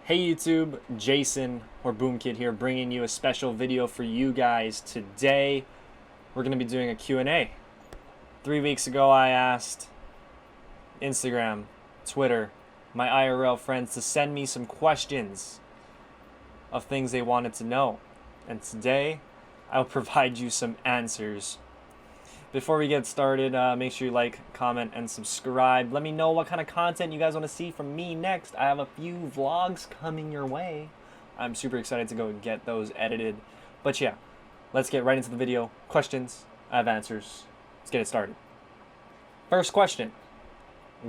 Hey YouTube, Jason or Boomkid here, bringing you a special video for you guys. Today, we're going to be doing a Q&A. 3 weeks ago, I asked Instagram, Twitter, my IRL friends to send me some questions of things they wanted to know. And today, I'll provide you some answers. Before we get started, make sure you like, comment, and subscribe. Let me know what kind of content you guys want to see from me next. I have a few vlogs coming your way. I'm super excited to go and get those edited. But yeah, let's get right into the video. Questions, I have answers. Let's get it started. First question.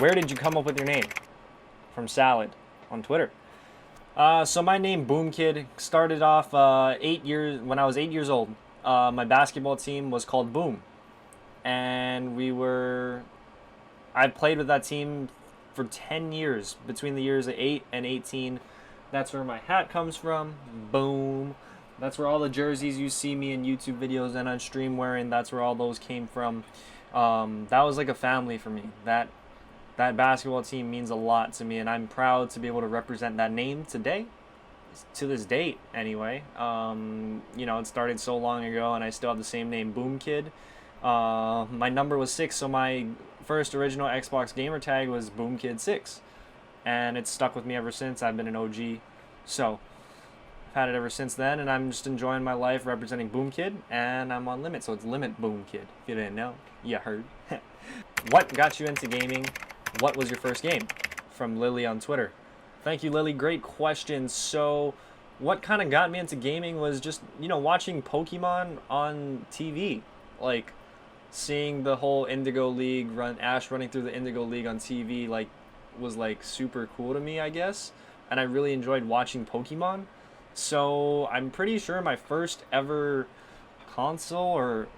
Where did you come up with your name? From Salad on Twitter. So my name, Boomkid, started off when I was 8 years old. My basketball team was called Boom. And I played with that team for 10 years, between the years of 8 and 18. That's where my hat comes from. Boom. That's where all the jerseys you see me in YouTube videos and on stream wearing, that's where all those came from. That was like a family for me. That basketball team means a lot to me, and I'm proud to be able to represent that name today, to this date anyway. It started so long ago, and I still have the same name, Boomkid. My number was 6, so my first original Xbox gamer tag was Boomkid6, and it's stuck with me ever since. I've been an OG, so I've had it ever since then, and I'm just enjoying my life representing Boomkid, and I'm on Limit, so it's Limit Boomkid. If you didn't know, you heard. What got you into gaming? What was your first game? From Lily on Twitter. Thank you, Lily. Great question. So what kind of got me into gaming was just, watching Pokemon on TV. Like, seeing the whole Indigo League Ash running through the Indigo League on TV, was super cool to me, I guess. And I really enjoyed watching Pokemon. So I'm pretty sure my first ever console or,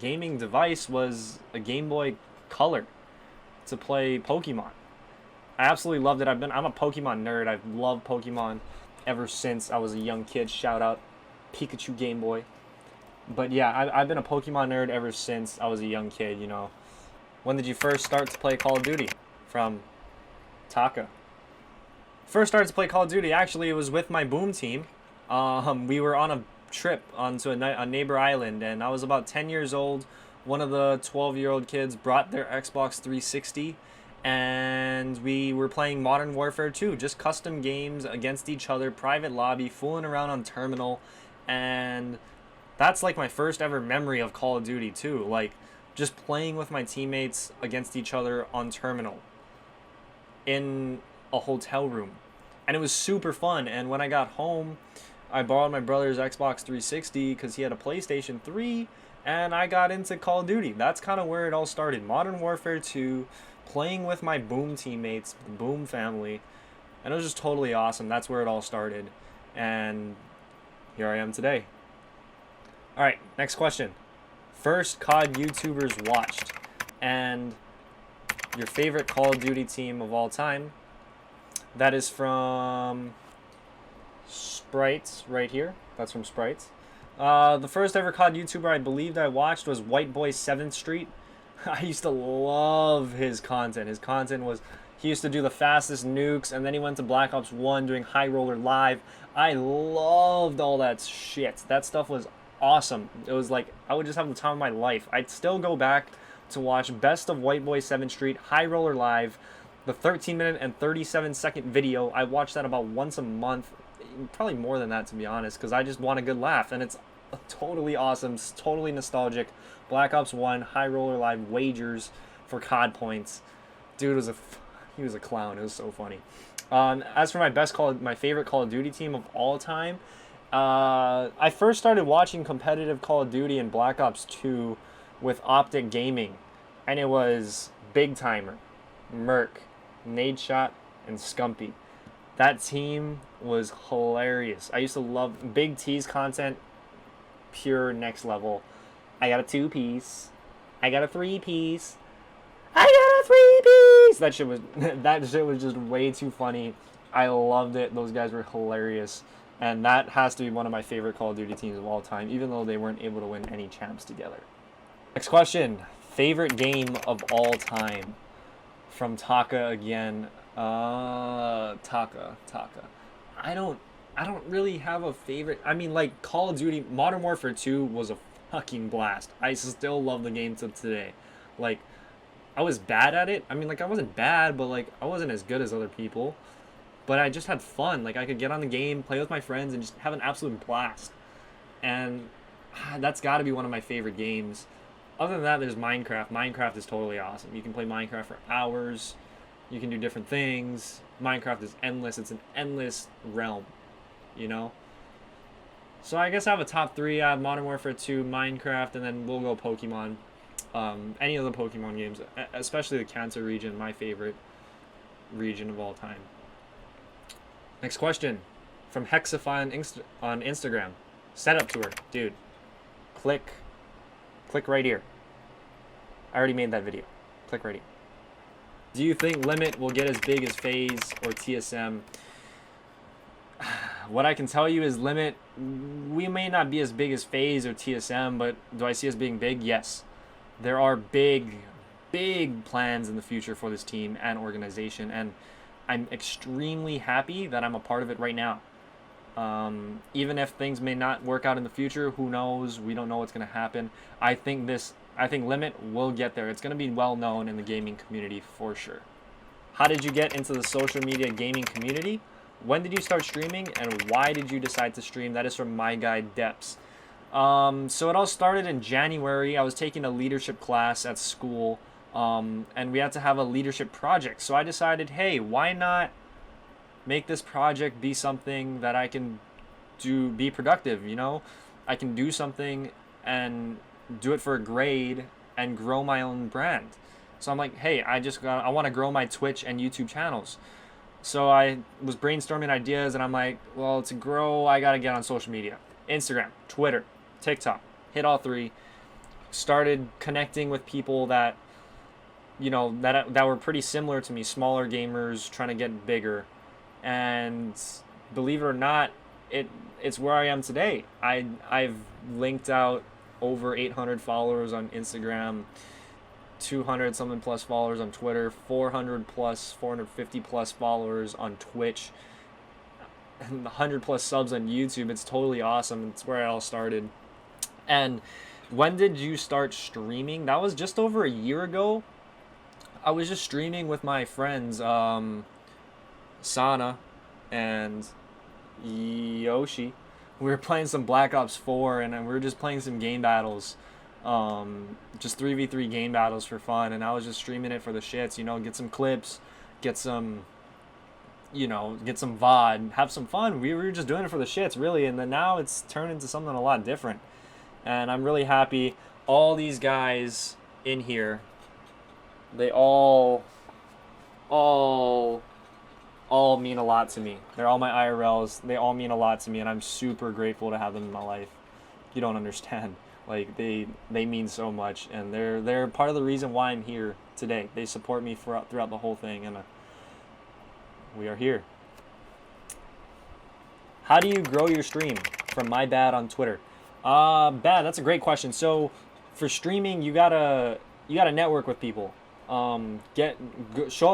gaming device was a Game Boy Color to play Pokemon. I absolutely loved it. I'm a Pokemon nerd. I've loved Pokemon ever since I was a young kid. Shout out Pikachu Game Boy. But yeah, I've been a Pokemon nerd ever since I was a young kid, When did you first start to play Call of Duty? From Taka. First started to play Call of Duty, actually, it was with my Boom team. We were on a trip onto a neighbor island, and I was about 10 years old. One of the 12-year-old kids brought their Xbox 360, and we were playing Modern Warfare 2, just custom games against each other, private lobby, fooling around on Terminal, and that's my first ever memory of Call of Duty too, just playing with my teammates against each other on Terminal in a hotel room. And it was super fun. And when I got home, I borrowed my brother's Xbox 360 because he had a PlayStation 3, and I got into Call of Duty. That's kind of where it all started. Modern Warfare 2, playing with my Boom teammates, the Boom family, and it was just totally awesome. That's where it all started. And here I am today. Alright, next question. First COD YouTubers watched, and your favorite Call of Duty team of all time. That is from Sprites right here. That's from Sprites. The first ever COD YouTuber I believed I watched was White Boy 7th Street. I used to love his content. His content was, he used to do the fastest nukes, and then he went to Black Ops 1 doing High Roller Live. I loved all that shit. That stuff was awesome. It was I would just have the time of my life. I'd still go back to watch Best of White Boy 7th Street, High Roller Live, the 13-minute and 37-second video. I watch that about once a month, probably more than that, to be honest, because I just want a good laugh, and it's totally awesome, totally nostalgic. Black Ops 1, High Roller Live wagers for COD points. Dude he was a clown. It was so funny. As for my favorite Call of Duty team of all time, I first started watching competitive Call of Duty in Black Ops 2 with Optic Gaming, and it was Big Timer, Merc, Nadeshot, and Scumpy. That team was hilarious. I used to love Big T's content, pure next level. I got a 2-piece. I got a 3-piece. I got a 3-piece. That shit was just way too funny. I loved it. Those guys were hilarious. And that has to be one of my favorite Call of Duty teams of all time, even though they weren't able to win any champs together. Next question. Favorite game of all time? From Taka again. Taka. I don't I don't really have a favorite. I mean, like Call of Duty Modern Warfare 2 was a fucking blast. I still love the game to today. Like I was bad at it. I mean, like I wasn't bad, but like I wasn't as good as other people. But I just had fun. Like I could get on the game, play with my friends, and just have an absolute blast. And that's got to be one of my favorite games. Other than that, there's Minecraft. Minecraft is totally awesome. You can play Minecraft for hours. You can do different things. Minecraft is endless. It's an endless realm, you know? So I guess I have a top three. I have Modern Warfare 2, Minecraft, and then we'll go Pokemon. Any of the Pokemon games, especially the Kanto region, my favorite region of all time. Next question from Hexify on Instagram. Setup tour. Dude, click right here. I already made that video. Click right here. Do you think Limit will get as big as FaZe or TSM? What I can tell you is Limit, we may not be as big as FaZe or TSM, but do I see us being big? Yes. There are big plans in the future for this team and organization, and I'm extremely happy that I'm a part of it right now. Even if things may not work out in the future, who knows? We don't know what's going to happen. I think Limit will get there. It's going to be well known in the gaming community for sure. How did you get into the social media gaming community? When did you start streaming, and why did you decide to stream? That is from my guy Deps. So it all started in January. I was taking a leadership class at school, and we had to have a leadership project. So I decided, hey, why not make this project be something that I can be productive, you know? I can do something and do it for a grade and grow my own brand. So I'm like, hey, I want to grow my Twitch and YouTube channels. So I was brainstorming ideas, and I'm like, well, to grow, I got to get on social media. Instagram, Twitter, TikTok, hit all three. Started connecting with people that, you know, that were pretty similar to me, smaller gamers trying to get bigger. And believe it or not, it's where I am today. I've linked out over 800 followers on Instagram, 200 something plus followers on Twitter, 450 plus followers on Twitch, and 100 plus subs on YouTube. It's totally awesome. It's where it all started. And when did you start streaming? That was just over a year ago. I was just streaming with my friends, Sana and Yoshi. We were playing some Black Ops 4, and we were just playing some game battles. Just 3v3 game battles for fun, and I was just streaming it for the shits, you know, get some clips, get some VOD, have some fun. We were just doing it for the shits, really, and then now it's turned into something a lot different. And I'm really happy. All these guys in here, they all mean a lot to me. They're all my IRLs. They all mean a lot to me, and I'm super grateful to have them in my life. You don't understand. Like, they mean so much, and they're part of the reason why I'm here today. They support me throughout the whole thing, and we are here. How do you grow your stream? From my bad on Twitter. Bad. That's a great question. So, for streaming, you gotta network with people. Show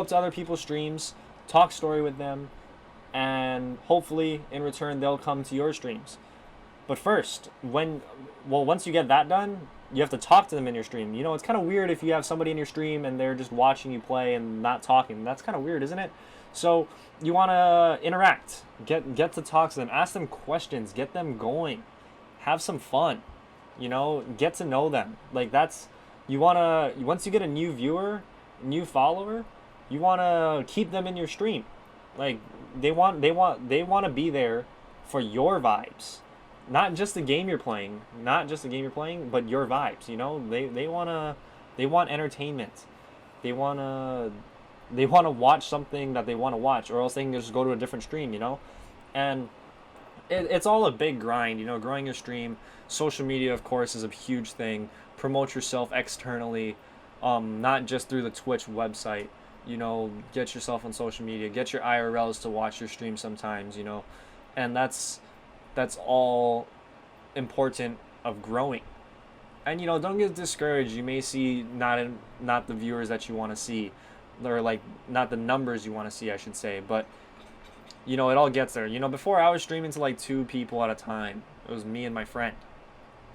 up to other people's streams, talk story with them, and hopefully in return they'll come to your streams. But first, once you get that done, you have to talk to them in your stream. You know, it's kind of weird if you have somebody in your stream and they're just watching you play and not talking. That's kind of weird, isn't it? So you want to interact, get to talk to them, ask them questions, get them going, have some fun, you know, get to know them. Like once you get a new viewer, new follower, you want to keep them in your stream. Like they want to be there for your vibes. Not just the game you're playing, but your vibes, you know? They want entertainment. They want to watch something that they want to watch, or else they can just go to a different stream, you know? And it's all a big grind, you know, growing your stream. Social media, of course, is a huge thing. Promote yourself externally, not just through the Twitch website. You know, get yourself on social media. Get your IRLs to watch your stream sometimes, you know? And that's all important of growing. And, you know, don't get discouraged. You may see not the viewers that you want to see, or like not the numbers you want to see, I should say, but you know, it all gets there. You know, before I was streaming to like 2 people at a time. It was me and my friend.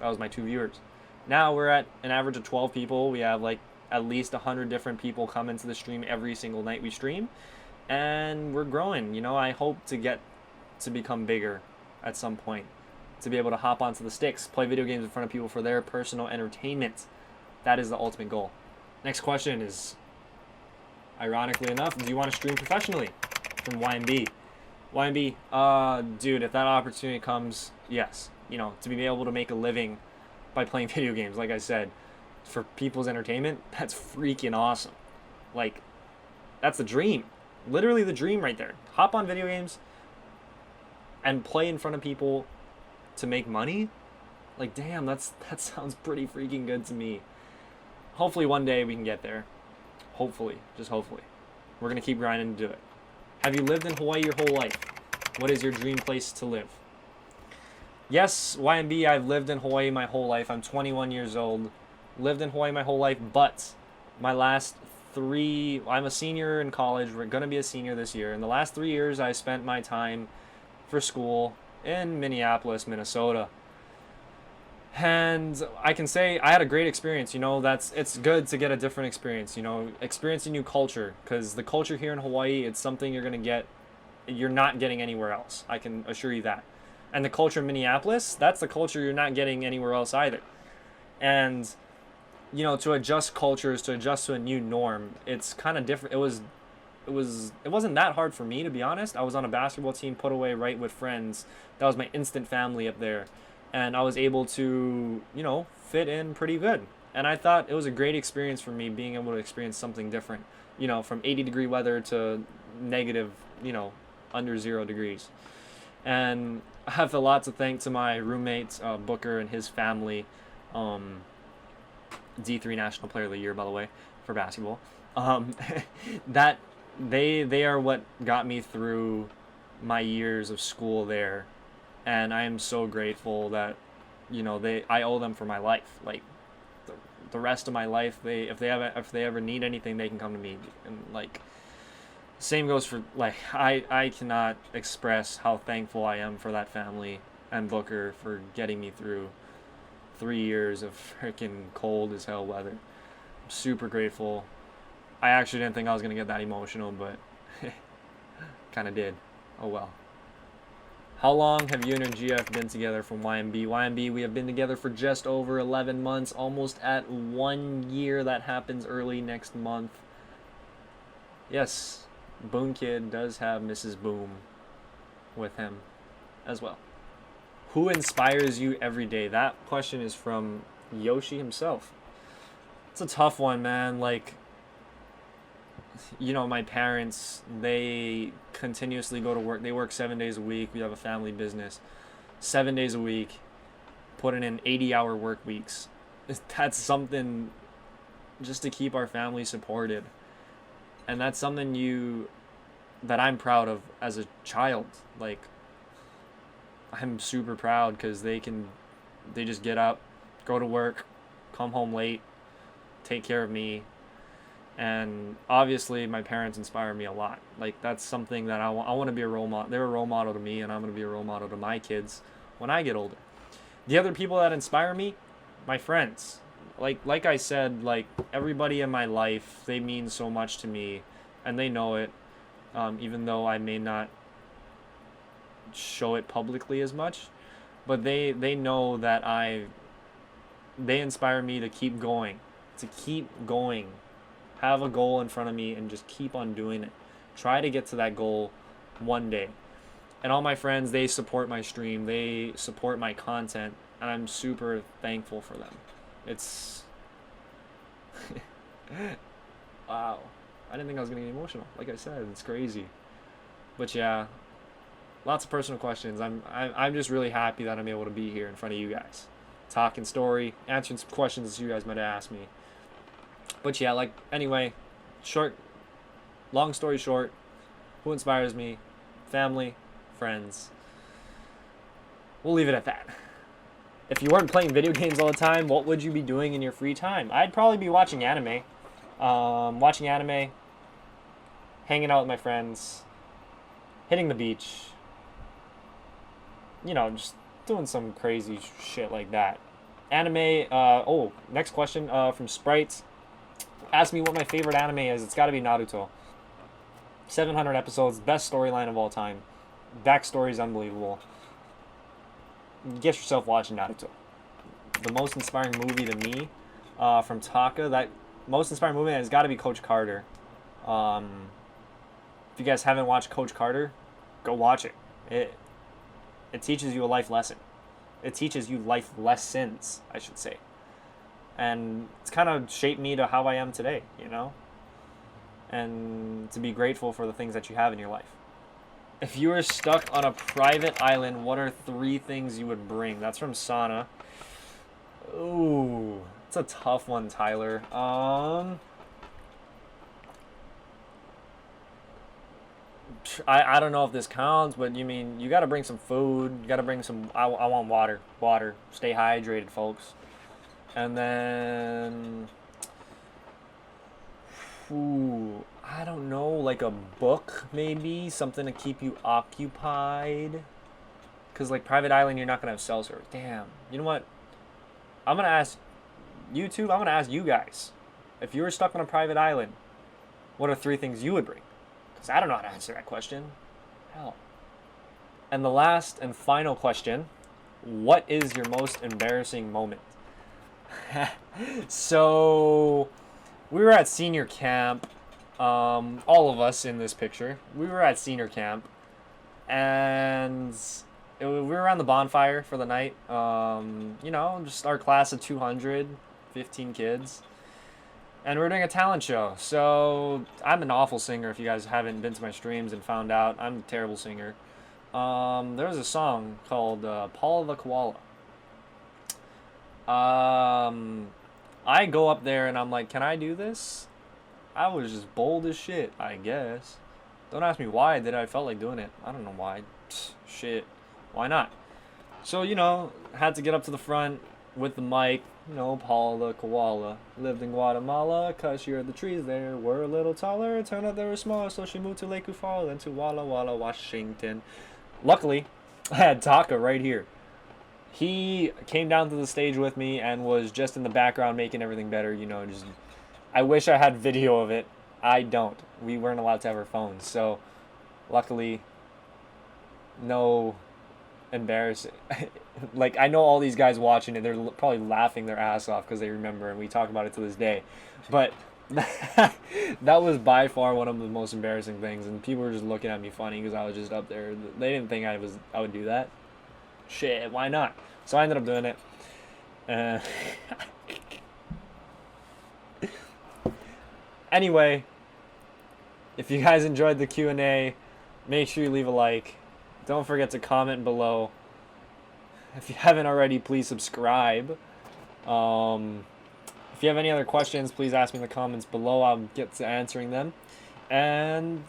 That was my 2 viewers. Now we're at an average of 12 people. We have like at least 100 different people come into the stream every single night we stream, and we're growing. You know, I hope to get to become bigger at some point, to be able to hop onto the sticks, play video games in front of people for their personal entertainment. That is the ultimate goal. Next question is, ironically enough, do you want to stream professionally? From YMB. YMB, dude, if that opportunity comes, yes. You know, to be able to make a living by playing video games, like I said, for people's entertainment, that's freaking awesome. Like, that's the dream. Literally the dream right there. Hop on video games and play in front of people to make money. Like, damn, that sounds pretty freaking good to me. Hopefully one day we can get there. Hopefully, just hopefully. We're gonna keep grinding to do it. Have you lived in Hawaii your whole life? What is your dream place to live? Yes, YMB, I've lived in Hawaii my whole life. I'm 21 years old. Lived in Hawaii my whole life, but my last 3... I'm a senior in college. We're going to be a senior this year. In the last 3 years, I spent my time for school in Minneapolis, Minnesota. And I can say I had a great experience. You know, it's good to get a different experience, you know, experience a new culture, because the culture here in Hawaii, it's something you're not getting anywhere else. I can assure you that. And the culture in Minneapolis, that's the culture you're not getting anywhere else either. And, you know, to adjust cultures, to adjust to a new norm, it's kind of different. It wasn't that hard for me, to be honest. I was on a basketball team, put away right with friends. That was my instant family up there. And I was able to, you know, fit in pretty good. And I thought it was a great experience for me, being able to experience something different. You know, from 80-degree weather to negative, you know, under 0 degrees. And I have a lot to thank to my roommate, Booker, and his family. D3 National Player of the Year, by the way, for basketball. That they are what got me through my years of school there. And I am so grateful that, you know, I owe them for my life. Like, the rest of my life, if they ever need anything, they can come to me. And like, same goes for, like, I cannot express how thankful I am for that family and Booker for getting me through 3 years of freaking cold as hell weather. I'm super grateful. I actually didn't think I was gonna get that emotional, but kind of did. Oh well. How long have you and your GF been together from YMB? YMB, we have been together for just over 11 months, almost at 1 year. That happens early next month. Yes, Boomkid does have Mrs. Boom with him as well. Who inspires you every day? That question is from Yoshi himself. It's a tough one, man. Like, you know, my parents, they continuously go to work. They work 7 days a week. We have a family business. 7 days a week, putting in 80-hour work weeks. That's something just to keep our family supported. And that's something that I'm proud of as a child. Like, I'm super proud because they just get up, go to work, come home late, take care of me. And obviously my parents inspire me a lot. Like, that's something that I want to be a role model. They're a role model to me, and I'm going to be a role model to my kids when I get older. The other people that inspire me, my friends. Like I said, like, everybody in my life, they mean so much to me, and they know it, even though I may not show it publicly as much. But they know that they inspire me to keep going, have a goal in front of me and just keep on doing it. Try to get to that goal one day. And all my friends, they support my stream, they support my content, and I'm super thankful for them. It's wow. I didn't think I was gonna get emotional. Like I said, it's crazy. But yeah, lots of personal questions. I'm just really happy that I'm able to be here in front of you guys, talking story, answering some questions that you guys might have asked me. But yeah, like, anyway, long story short, who inspires me? Family, friends. We'll leave it at that. If you weren't playing video games all the time, what would you be doing in your free time? I'd probably be watching anime. hanging out with my friends, hitting the beach, you know, just doing some crazy shit like that. Anime, next question from Sprites. Ask me what my favorite anime is. It's got to be Naruto. 700 episodes, best storyline of all time. Backstory is unbelievable. Get yourself watching Naruto. The most inspiring movie to me from Taka, that most inspiring movie has got to be Coach Carter. If you guys haven't watched Coach Carter, go watch it. It teaches you a life lesson. It teaches you life lessons, I should say. And it's kind of shaped me to how I am today, you know? And to be grateful for the things that you have in your life. If you were stuck on a private island, what are 3 things you would bring? That's from Sana. Ooh, it's a tough one, Tyler. I don't know if this counts, but you mean you gotta bring some food. You gotta bring some. I want water. Water. Stay hydrated, folks. And then, ooh, I don't know, like a book maybe, something to keep you occupied. Cause like private island, you're not gonna have cell service. Damn. You know what? I'm gonna ask YouTube. I'm gonna ask you guys, if you were stuck on a private island, what are 3 things you would bring? Because I don't know how to answer that question. Hell. And the last and final question, what is your most embarrassing moment? So, we were at senior camp. All of us in this picture. We were at senior camp. And we were around the bonfire for the night. You know, just our class of 215 kids. And we're doing a talent show. So I'm an awful singer. If you guys haven't been to my streams and found out, I'm a terrible singer. There was a song called Paul the Koala. I go up there and I'm like, can I do this? I was just bold as shit, I guess. Don't ask me why I did it. I felt like doing it. I don't know why. Shit. Why not? So, you know, had to get up to the front with the mic. You know, Paul the Koala lived in Guatemala, 'cause she heard the trees there were a little taller. It turned out they were smaller, so she moved to Lake Ufal and to Walla Walla, Washington. Luckily, I had Taka right here. He came down to the stage with me and was just in the background making everything better, you know, just... I wish I had video of it. I don't. We weren't allowed to have our phones, so luckily, no embarrassing. Like, I know all these guys watching it, they're probably laughing their ass off because they remember, and we talk about it to this day. But that was by far one of the most embarrassing things, and people were just looking at me funny because I was just up there. They didn't think I would do that. Shit, why not? So I ended up doing it. Anyway, if you guys enjoyed the Q&A, make sure you leave a like. Don't forget to comment below. If you haven't already, please subscribe. If you have any other questions, please ask me in the comments below. I'll get to answering them. And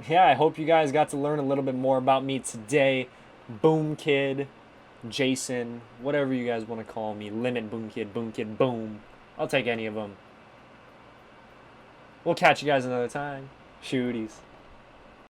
yeah, I hope you guys got to learn a little bit more about me today. Boomkid, Jason, whatever you guys want to call me. Limit Boomkid, Boomkid, Boom. I'll take any of them. We'll catch you guys another time. Shooties.